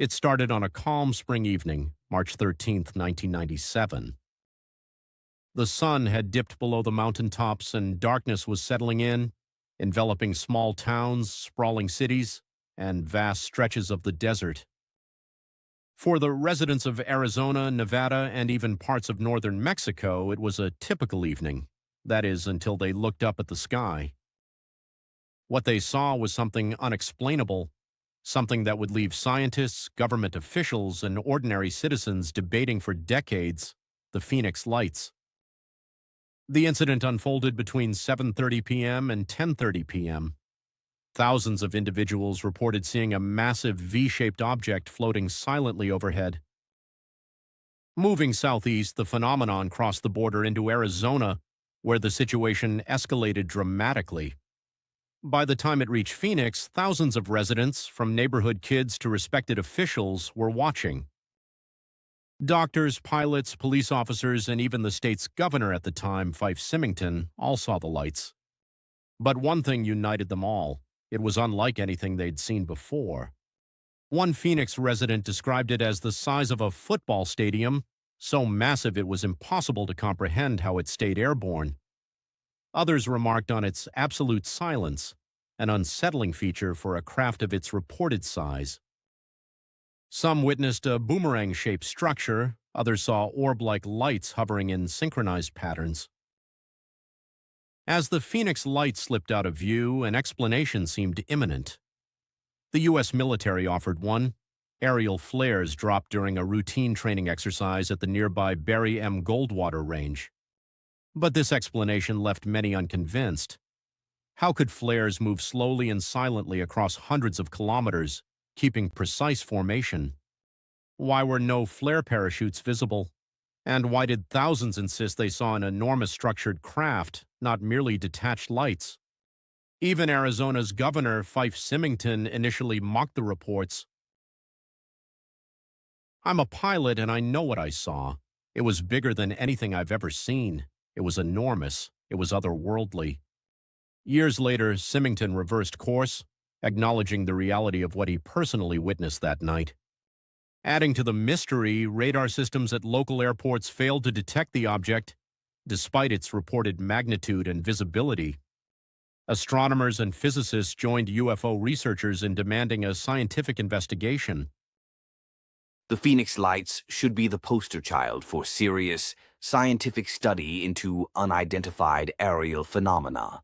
It started on a calm spring evening, March 13th, 1997. The sun had dipped below the mountaintops and darkness was settling in, enveloping small towns, sprawling cities, and vast stretches of the desert. For the residents of Arizona, Nevada, and even parts of northern Mexico, it was a typical evening. That is, until they looked up at the sky. What they saw was something unexplainable, something that would leave scientists, government officials, and ordinary citizens debating for decades: the Phoenix Lights. The incident unfolded between 7:30 p.m. and 10:30 p.m. Thousands of individuals reported seeing a massive V-shaped object floating silently overhead. Moving southeast, the phenomenon crossed the border into Arizona, where the situation escalated dramatically. By the time it reached Phoenix, thousands of residents, from neighborhood kids to respected officials, were watching. Doctors, pilots, police officers, and even the state's governor at the time, Fife Symington, all saw the lights. But one thing united them all. It was unlike anything they'd seen before. One Phoenix resident described it as the size of a football stadium, so massive it was impossible to comprehend how it stayed airborne. Others remarked on its absolute silence, an unsettling feature for a craft of its reported size. Some witnessed a boomerang-shaped structure, others saw orb-like lights hovering in synchronized patterns. As the Phoenix Lights slipped out of view, an explanation seemed imminent. The U.S. military offered one. Aerial flares dropped during a routine training exercise at the nearby Barry M. Goldwater Range. But this explanation left many unconvinced. How could flares move slowly and silently across hundreds of kilometers, keeping precise formation? Why were no flare parachutes visible? And why did thousands insist they saw an enormous structured craft, not merely detached lights? Even Arizona's governor, Fife Symington, initially mocked the reports. "I'm a pilot and I know what I saw. It was bigger than anything I've ever seen. It was enormous. It was otherworldly." Years later, Symington reversed course, acknowledging the reality of what he personally witnessed that night. Adding to the mystery, radar systems at local airports failed to detect the object, despite its reported magnitude and visibility. Astronomers and physicists joined UFO researchers in demanding a scientific investigation. The Phoenix Lights should be the poster child for serious, scientific study into unidentified aerial phenomena,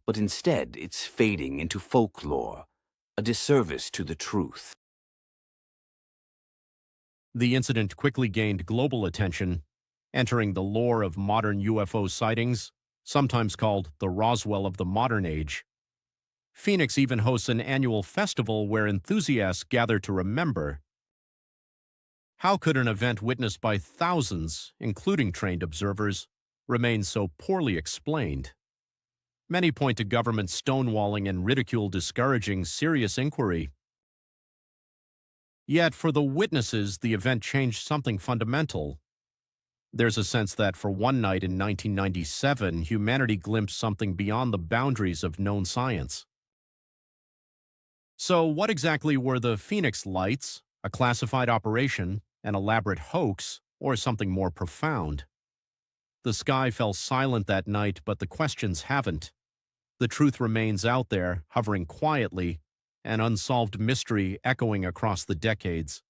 but instead it's fading into folklore, a disservice to the truth. The incident quickly gained global attention, entering the lore of modern UFO sightings, sometimes called the Roswell of the modern age. Phoenix even hosts an annual festival where enthusiasts gather to remember. How could an event witnessed by thousands, including trained observers, remain so poorly explained? Many point to government stonewalling and ridicule discouraging serious inquiry. Yet, for the witnesses, the event changed something fundamental. There's a sense that for one night in 1997, humanity glimpsed something beyond the boundaries of known science. So, what exactly were the Phoenix Lights? A classified operation, an elaborate hoax, or something more profound? The sky fell silent that night, but the questions haven't. The truth remains out there, hovering quietly, an unsolved mystery echoing across the decades.